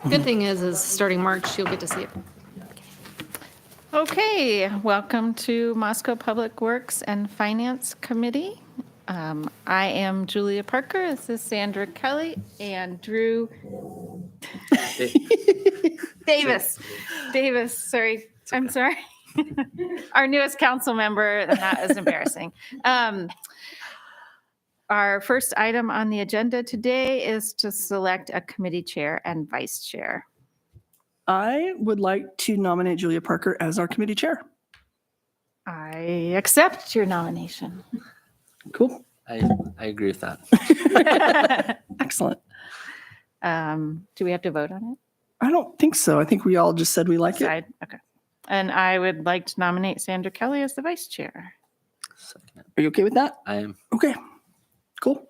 Good thing is starting March, you'll get to see it. Okay, welcome to Moscow Public Works and Finance Committee. I am Julia Parker. This is Sandra Kelly and Drew Davis. Sorry. I'm sorry. Our newest council member. That is embarrassing. Our first item on the agenda today is to select a committee chair and vice chair. I would like to nominate Julia Parker as our committee chair. I accept your nomination. Cool. I agree with that. Excellent. Do we have to vote on it? I don't think so. I think we all just said we like it. Decide. Okay. And I would like to nominate Sandra Kelly as the vice chair. Second. Are you okay with that? I am. Okay. Cool.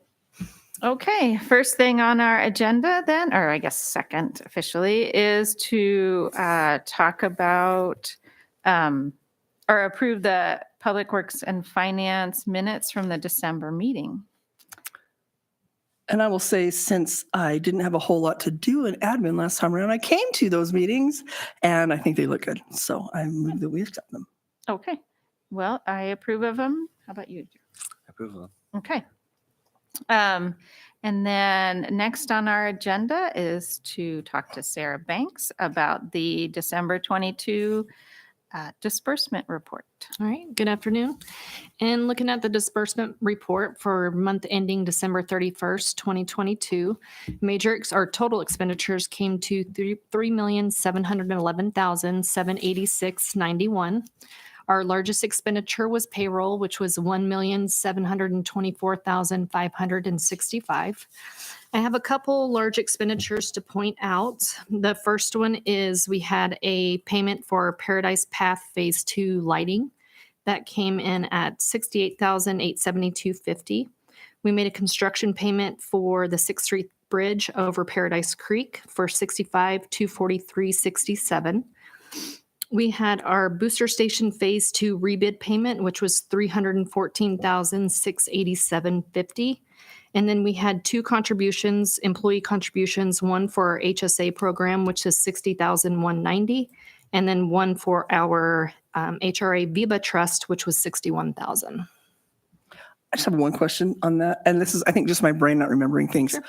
Okay, first thing on our agenda then, or I guess second officially, is to talk about or approve the Public Works and Finance minutes from the December meeting. And I will say, since I didn't have a whole lot to do in admin last time around, I came to those meetings and I think they look good. So I move that we accept them. Okay, well, I approve of them. How about you? Approval. Okay. And then next on our agenda is to talk to Sarah Banks about the December 22 disbursement report. All right, good afternoon. And looking at the disbursement report for month ending December 31st, 2022, our total expenditures came to $3,711,786.91. Our largest expenditure was payroll, which was $1,724,565. I have a couple large expenditures to point out. The first one is we had a payment for Paradise Path Phase 2 lighting that came in at $68,872.50. We made a construction payment for the 6th Street Bridge over Paradise Creek for $65,243.67. We had our booster station phase 2 rebid payment, which was $314,687.50. And then we had two contributions, employee contributions, one for our HSA program, which is $60,190, and then one for our HRA VIBA trust, which was $61,000. I just have one question on that. And this is, I think, just my brain not remembering things. Sure.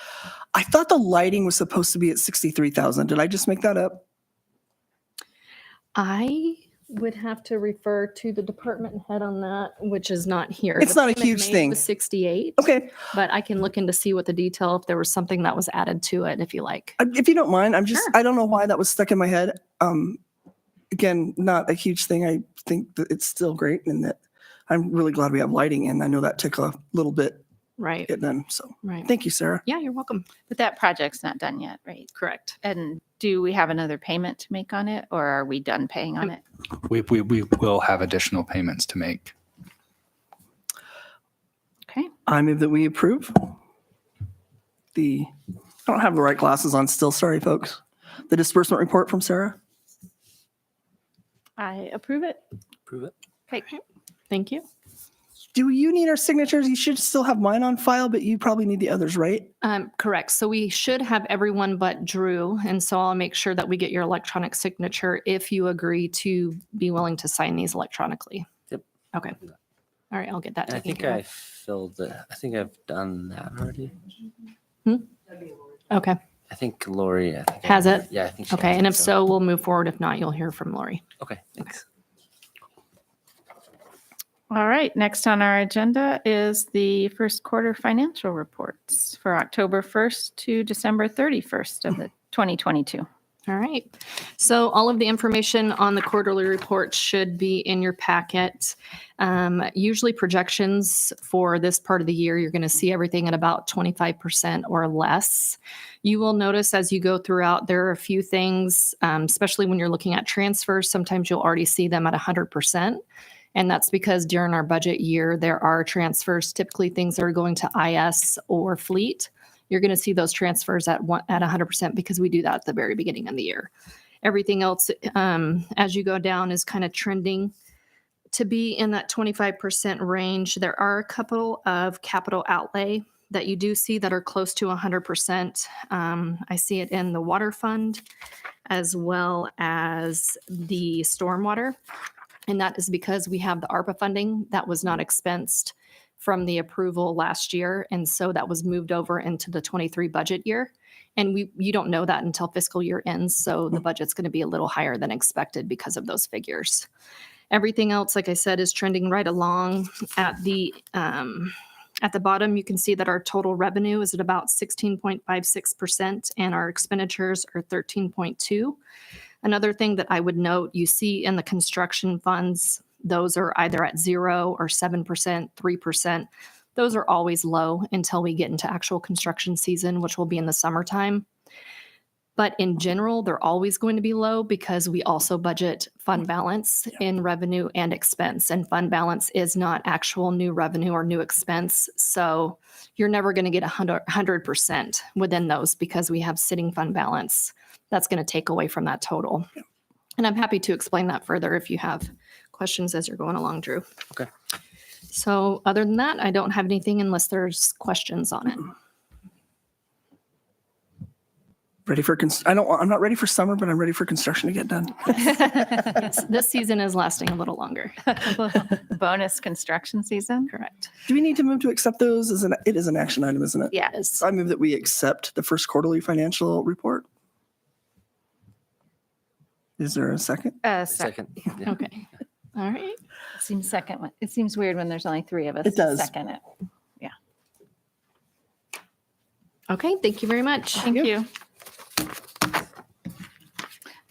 I thought the lighting was supposed to be at $63,000. Did I just make that up? I would have to refer to the department head on that, which is not here. It's not a huge thing. It was 68. Okay. But I can look into see what the detail, if there was something that was added to it, if you like. If you don't mind, Sure. I don't know why that was stuck in my head. Again, not a huge thing. I think that it's still great and that I'm really glad we have lighting, and I know that took a little bit Right. get done. So Right. Thank you, Sarah. Yeah, you're welcome. But that project's not done yet, right? Correct. And do we have another payment to make on it, or are we done paying on it? We will have additional payments to make. Okay. I move that we approve I don't have the right glasses on still. Sorry, folks. The disbursement report from Sarah. I approve it. Approve it. Okay. Thank you. Do you need our signatures? You should still have mine on file, but you probably need the others, right? Correct. So we should have everyone but Drew. And so I'll make sure that we get your electronic signature if you agree to be willing to sign these electronically. Yep. Okay. All right. I'll get that And I taken think care I of. filled it. I think I've done that already. Okay. I think Lori. Has it? Yeah, I think she Okay. has And it, if so, we'll move forward. If not, you'll hear from Lori. Okay. Thanks. All right. Next on our agenda is the first quarter financial reports for October 1st to December 31st of the 2022. All right. So all of the information on the quarterly report should be in your packet. Usually projections for this part of the year, you're going to see everything at about 25% or less. You will notice as you go throughout, there are a few things, especially when you're looking at transfers, sometimes you'll already see them at 100%. And that's because during our budget year, there are transfers, typically things that are going to IS or fleet. You're going to see those transfers at 100% because we do that at the very beginning of the year. Everything else, as you go down, is kind of trending to be in that 25% range. There are a couple of capital outlay that you do see that are close to 100%. I see it in the water fund as well as the stormwater. And that is because we have the ARPA funding that was not expensed from the approval last year. And so that was moved over into the 23 budget year. And you don't know that until fiscal year ends. So the budget's going to be a little higher than expected because of those figures. Everything else, like I said, is trending right along. At the bottom, you can see that our total revenue is at about 16.56% and our expenditures are 13.2. Another thing that I would note, you see in the construction funds, those are either at 0 or 7%, 3%. Those are always low until we get into actual construction season, which will be in the summertime. But in general, they're always going to be low because we also budget fund balance in revenue and expense. And fund balance is not actual new revenue or new expense. So you're never going to get 100% within those because we have sitting fund balance. That's going to take away from that total. And I'm happy to explain that further if you have questions as you're going along, Drew. Okay. So other than that, I don't have anything unless there's questions on it. Ready for, I'm not ready for summer, but I'm ready for construction to get done. Yes, this season is lasting a little longer. Bonus construction season. Correct. Do we need to move to accept those as it is an action item, isn't it? Yes. So I move that we accept the first quarterly financial report. Is there a second? Second. Yeah. Okay. All right. It seems weird when there's only 3 of us. It does. Second it. Okay. Thank you very much. Thank you.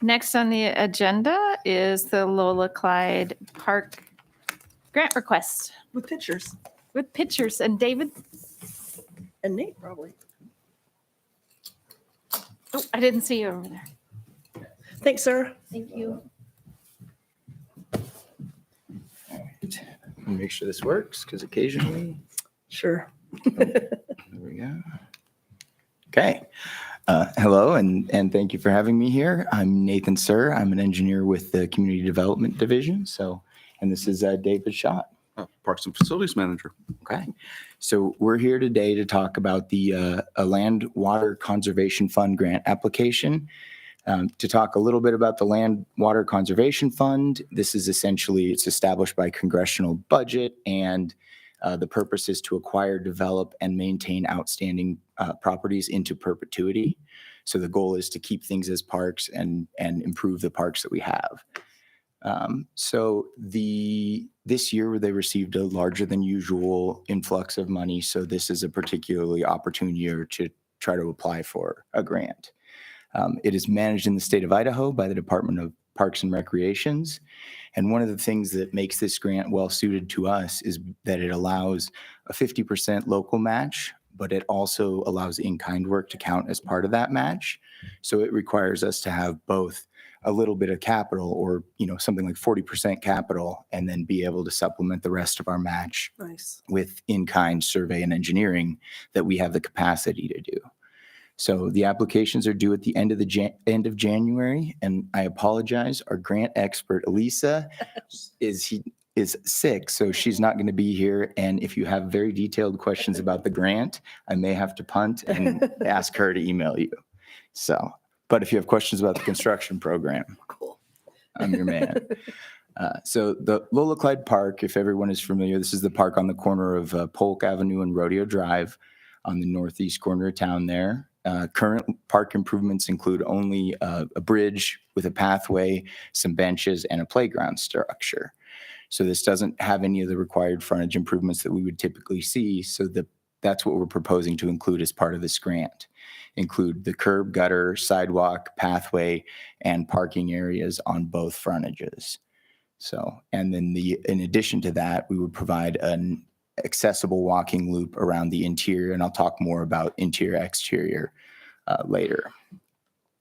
Next on the agenda is the Lola Clyde Park grant request With pictures. with pictures. And David, And Nate, probably. oh, I didn't see you over there. Thanks, Sarah. Thank you. Make sure this works because occasionally, Sure. there we go. Okay. Hello, and thank you for having me here. I'm Nathan Sir. I'm an engineer with the Community Development Division. And this is David Schott. Parks and Facilities Manager. Okay. So we're here today to talk about the a Land Water Conservation Fund grant application. To talk a little bit about the Land Water Conservation Fund, this is essentially, it's established by congressional budget, and the purpose is to acquire, develop, and maintain outstanding properties into perpetuity. So the goal is to keep things as parks and improve the parks that we have. This year they received a larger than usual influx of money. So this is a particularly opportune year to try to apply for a grant. It is managed in the state of Idaho by the Department of Parks and Recreations. And one of the things that makes this grant well suited to us is that it allows a 50% local match, but it also allows in-kind work to count as part of that match. So it requires us to have both a little bit of capital, or something like 40% capital, and then be able to supplement the rest of our match Nice. with in-kind survey and engineering that we have the capacity to do. So the applications are due at the end of January, and I apologize. Our grant expert, Elisa, is sick, so she's not going to be here. And if you have very detailed questions about the grant, I may have to punt and ask her to email you. So, but if you have questions about the construction program, Cool. I'm your man. So the Lola Clyde Park, if everyone is familiar, this is the park on the corner of Polk Avenue and Rodeo Drive on the northeast corner of town there. Current park improvements include only a bridge with a pathway, some benches, and a playground structure. So this doesn't have any of the required frontage improvements that we would typically see. So that's what we're proposing to include as part of this grant. Include the curb, gutter, sidewalk, pathway, and parking areas on both frontages. So, and then in addition to that, we would provide an accessible walking loop around the interior, and I'll talk more about interior, exterior later.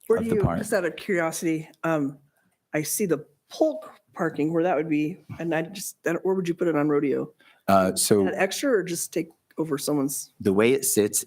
Where of do the you, park. just out of curiosity, I see the Polk parking where that would be, and where would you put it on Rodeo? So An extra or just take over someone's? the way it sits,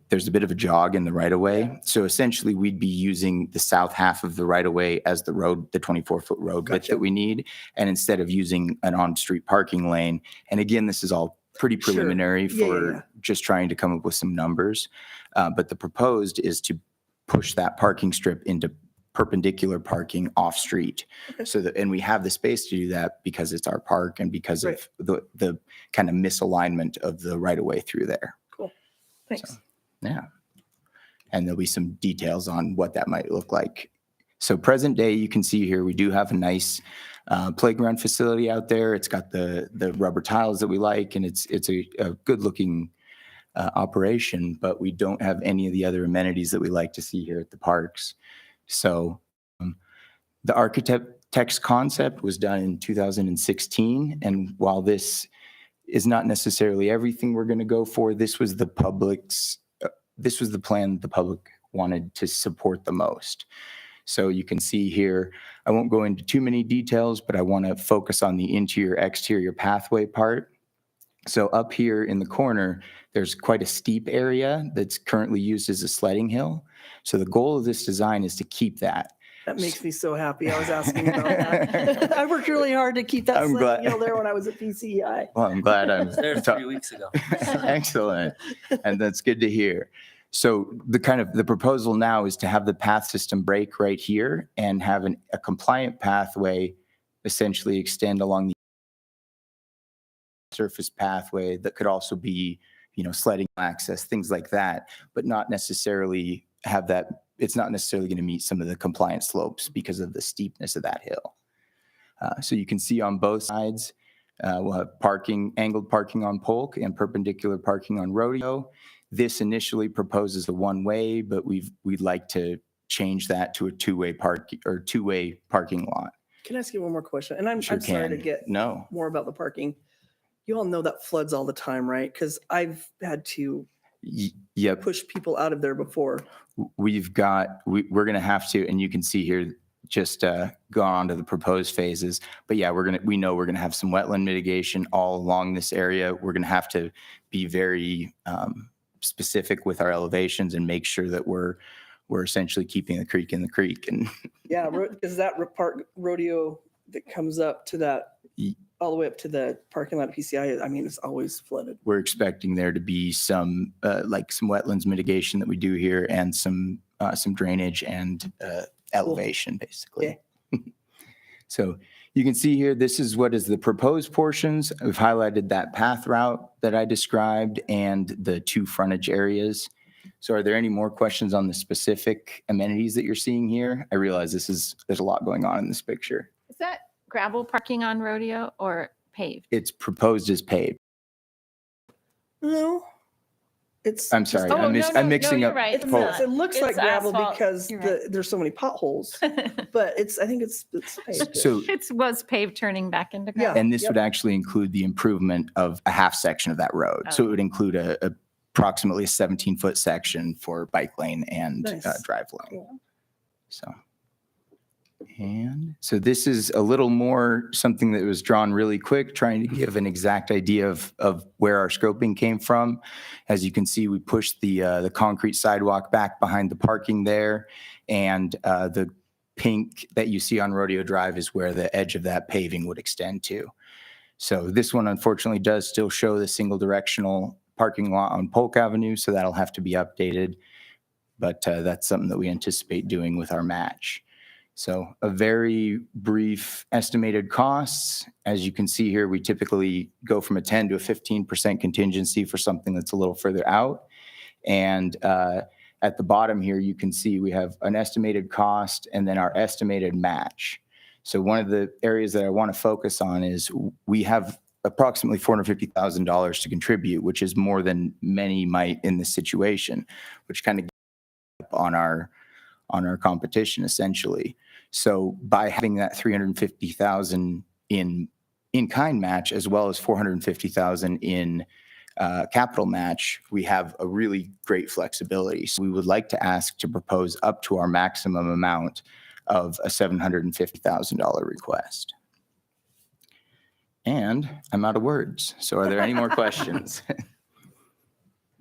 there's a bit of a jog in the right of way. So essentially we'd be using the south half of the right of way as the road, the 24-foot road width Gotcha. that we need. And instead of using an on-street parking lane, and again, this is all pretty Sure. preliminary Yeah, for yeah. just trying to come up with some numbers. But the proposed is to push that parking strip into perpendicular parking off street. Okay. So that, and we have the space to do that because it's our park and because Right. of the kind of misalignment of the right of way through there. Cool. Thanks. Yeah. And there'll be some details on what that might look like. So present day, you can see here, we do have a nice playground facility out there. It's got the rubber tiles that we like, and it's a good looking operation, but we don't have any of the other amenities that we like to see here at the parks. So the architect's concept was done in 2016. And while this is not necessarily everything we're going to go for, this was the plan the public wanted to support the most. So you can see here, I won't go into too many details, but I want to focus on the interior exterior pathway part. So up here in the corner, there's quite a steep area that's currently used as a sledding hill. So the goal of this design is to keep that. That makes me so happy. I was asking about that. I worked really hard to keep that I'm glad- sledding hill there when I was at PCEI. Well, I'm glad I was there 3 weeks ago. Excellent. And that's good to hear. So the proposal now is to have the path system break right here and have a compliant pathway essentially extend along the surface pathway that could also be, sledding access, things like that, but not necessarily have that. It's not necessarily going to meet some of the compliant slopes because of the steepness of that hill. So you can see on both sides, we'll have angled parking on Polk and perpendicular parking on Rodeo. This initially proposes a one-way, but we'd like to change that to a two-way parking lot. Can I ask you one more question? And I'm Sure sorry to can. get No. more about the parking. You all know that floods all the time, right? Because I've had to Yep. push people out of there before. We're going to have to, and you can see here, just go on to the proposed phases. But yeah, we know we're going to have some wetland mitigation all along this area. We're going to have to be very specific with our elevations and make sure that we're essentially keeping the creek in the creek. And Yeah, is that part rodeo that comes up to that, all the way up to the parking lot of PCI? I mean, it's always flooded. we're expecting there to be some some wetlands mitigation that we do here and some drainage and elevation, basically. So you can see here, this is what is the proposed portions. We've highlighted that path route that I described and the two frontage areas. So are there any more questions on the specific amenities that you're seeing here? I realize there's a lot going on in this picture. Is that gravel parking on Rodeo or paved? It's proposed as paved. No, it's. I'm sorry, Oh, I'm mixing you're up. right. It It's looks, not. it looks like It's gravel asphalt. because You're right. there's so many potholes, but I think it's paved. So, It was paved turning back into Yeah. gravel. and this Yep. would actually include the improvement of a half section of that road. So it would include approximately a 17-foot section for bike lane and Nice. drive lane. Cool. So this is a little more something that was drawn really quick, trying to give an exact idea of where our scoping came from. As you can see, we pushed the concrete sidewalk back behind the parking there, and the pink that you see on Rodeo Drive is where the edge of that paving would extend to. So this one unfortunately does still show the single directional parking lot on Polk Avenue, so that'll have to be updated. But that's something that we anticipate doing with our match. So a very brief estimated costs. As you can see here, we typically go from a 10 to a 15% contingency for something that's a little further out. And at the bottom here, you can see we have an estimated cost and then our estimated match. So one of the areas that I want to focus on is we have approximately $450,000 to contribute, which is more than many might in this situation, which kind of gets up on our competition essentially. So by having that $350,000 in kind match, as well as $450,000 in capital match, we have a really great flexibility. So we would like to ask to propose up to our maximum amount of a $750,000 request. And I'm out of words. So are there any more questions?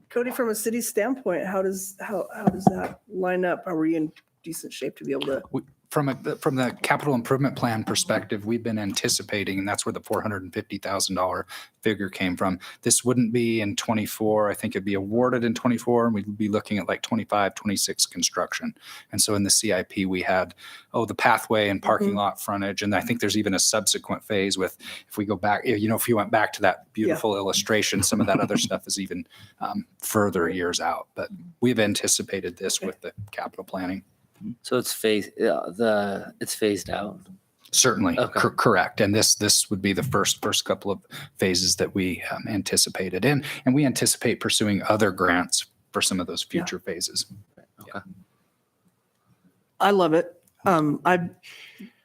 Cody, from a city standpoint, how does that line up? Are we in decent shape to be able to? from the capital improvement plan perspective, we've been anticipating, and that's where the $450,000 figure came from. This wouldn't be in 24. I think it'd be awarded in 24, and we'd be looking at like 25, 26 construction. And so in the CIP, we had, the pathway and parking lot frontage. And I think there's even a subsequent phase with, if we go back, if you went back to that beautiful illustration, some of that other stuff is even further years out. But we've anticipated this with the capital planning. So it's it's phased out. Certainly, Okay. Correct. And this would be the first couple of phases that we anticipated in, and we anticipate pursuing other grants for some of those future phases. Okay. I love it. I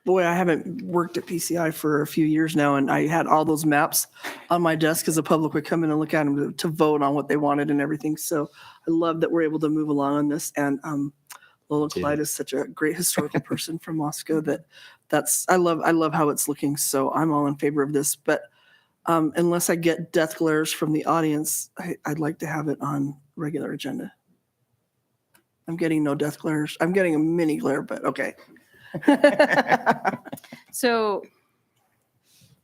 haven't worked at PCI for a few years now, and I had all those maps on my desk because the public would come in and look at them to vote on what they wanted and everything. So I love that we're able to move along on this. And Lola Clyde is such a great historical person from Moscow I love how it's looking. So I'm all in favor of this. But unless I get death glares from the audience, I'd like to have it on regular agenda. I'm getting no death glares. I'm getting a mini glare, but okay. So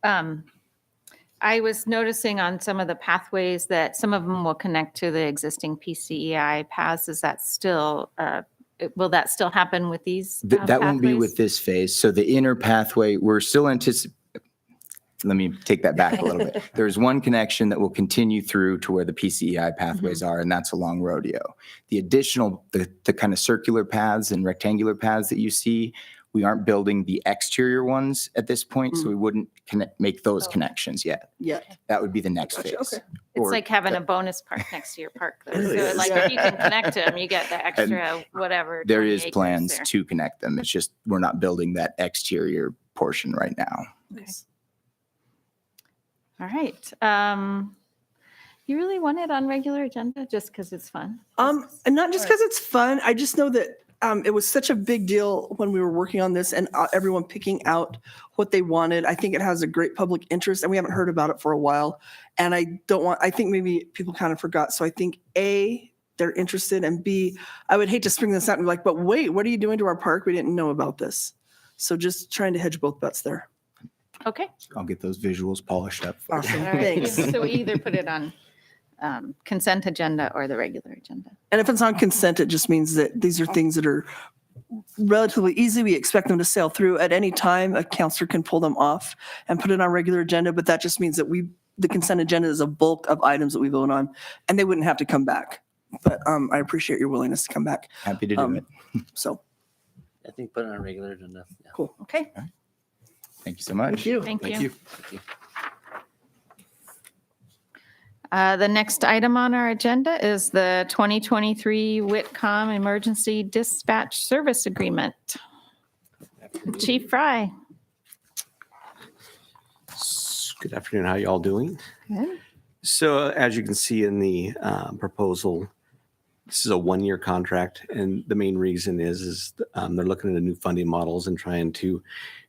I was noticing on some of the pathways that some of them will connect to the existing PCEI paths. Is that still, will that still happen with these That won't be pathways? with this phase. So the inner pathway, we're still let me take that back a little bit. There's one connection that will continue through to where the PCEI pathways are, and that's along Rodeo. The additional, the kind of circular paths and rectangular paths that you see, we aren't building the exterior ones at this point, so we wouldn't make those connections yet. Yeah. That would be the next Gotcha, phase. okay. It's Or like having the- a bonus park next to your park. Though. It So is. like if you can connect them, you get the extra whatever. There 20 is acres plans there. to connect them. It's just we're not building that exterior portion right now. All right. You really want it on regular agenda just because it's fun? And not just because it's fun. I just know that it was such a big deal when we were working on this and everyone picking out what they wanted. I think it has a great public interest, and we haven't heard about it for a while. And I think maybe people kind of forgot. So I think A, they're interested, and B, I would hate to spring this out and be like, but wait, what are you doing to our park? We didn't know about this. So just trying to hedge both bets there. Okay. I'll get those visuals polished up for you. Awesome. All right. Thanks. So we either put it on consent agenda or the regular agenda. And if it's on consent, it just means that these are things that are relatively easy. We expect them to sail through at any time. A counselor can pull them off and put it on regular agenda, but that just means that the consent agenda is a bulk of items that we vote on, and they wouldn't have to come back. But I appreciate your willingness to come back. Happy to do it. So I think put it on a regular agenda. Yeah. cool. Okay. Thank you so much. Thank you. Thank Thank you. you. Thank you. The next item on our agenda is the 2023 Whitcomb Emergency Dispatch Service Agreement. Chief Fry. Good afternoon. How you all doing? Good. So as you can see in the proposal, this is a one-year contract, and the main reason is they're looking at new funding models and trying to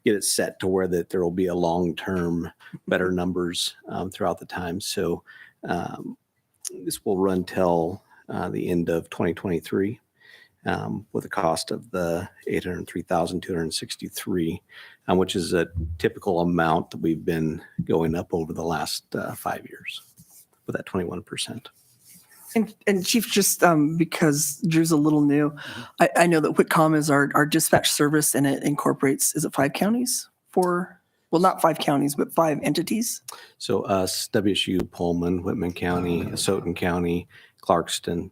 get it set to where that there will be a long-term better numbers throughout the time. So this will run till the end of 2023 with a cost of the $803,263, which is a typical amount that we've been going up over the last 5 years with that 21%. And Chief, just because Drew's a little new, I know that Whitcomb is our dispatch service, and it incorporates, is it 5 counties? Well, not 5 counties, but 5 entities. So us, WSU, Pullman, Whitman County, Asotin County, Clarkston,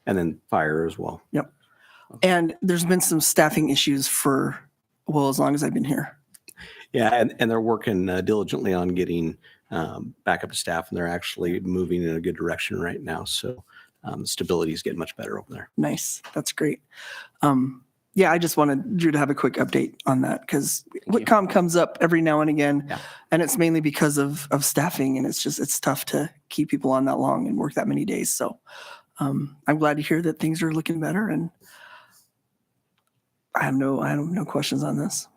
and then fire as well. Yep. And there's been some staffing issues for, well, as long as I've been here. Yeah, and they're working diligently on getting back up to staff, and they're actually moving in a good direction right now. So stability is getting much better over there. Nice. That's great. Yeah, I just wanted Drew to have a quick update on that, because Whitcomb comes up every now and again, Yeah. and it's mainly because of staffing, and it's tough to keep people on that long and work that many days. So I'm glad to hear that things are looking better, and I have no questions on this.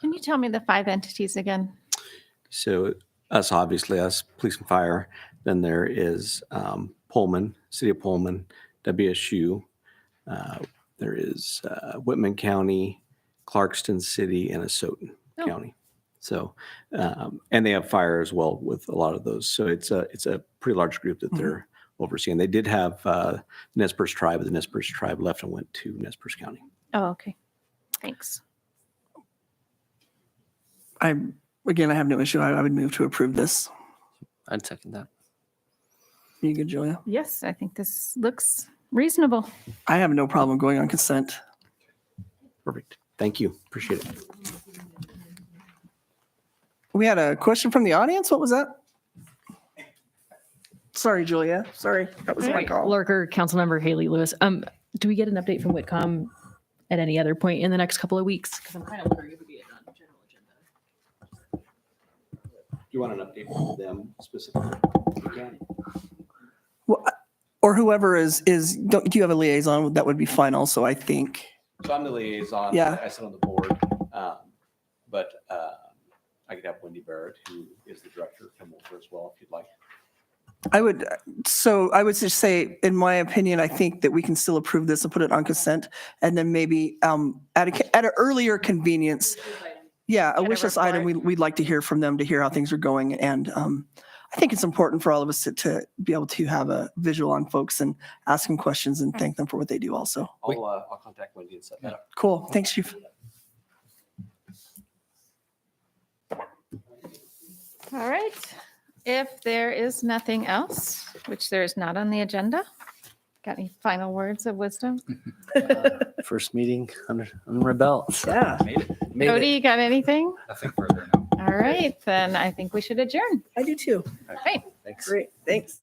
Can you tell me the 5 entities again? So us, obviously, us, police and fire. Then there is Pullman, City of Pullman, WSU. there is Whitman County, Clarkston City, and Asotin Oh. County. So, and they have fire as well with a lot of those. So it's a pretty large group that they're overseeing. They did have Nez Perce Tribe, but the Nez Perce Tribe left and went to Nez Perce County. Oh, okay. Thanks. I have no issue. I would move to approve this. I'd second that. You good, Julia? Yes, I think this looks reasonable. I have no problem going on consent. Perfect. Thank you. Appreciate it. We had a question from the audience. What was that? Sorry, Julia. Sorry, that was my call. Lurker, Councilmember Haley Lewis. Do we get an update from Whitcomb at any other point in the next couple of weeks? Because I'm kind of wondering if we get on general agenda. You want an update from them specifically? Well, or whoever is do you have a liaison? That would be fine also, I think. So I'm the liaison. Yeah. I sit on the board. But I could have Wendy Barrett, who is the director, come over as well if you'd like. I would just say, in my opinion, I think that we can still approve this and put it on consent, and then maybe at an earlier convenience. Yeah, a wish list item, we'd like to hear from them to hear how things are going. And I think it's important for all of us to be able to have a visual on folks and ask them questions and thank them for what they do also. I'll contact Wendy and set that up. Cool. Thanks, Chief. All right. If there is nothing else, which there is not on the agenda, got any final words of wisdom? First meeting under our belts. Yeah, Made it. Made Cody, it. you got anything? Nothing further, no. All right, then I think we should adjourn. I do too. All right. Thanks. Great. Thanks.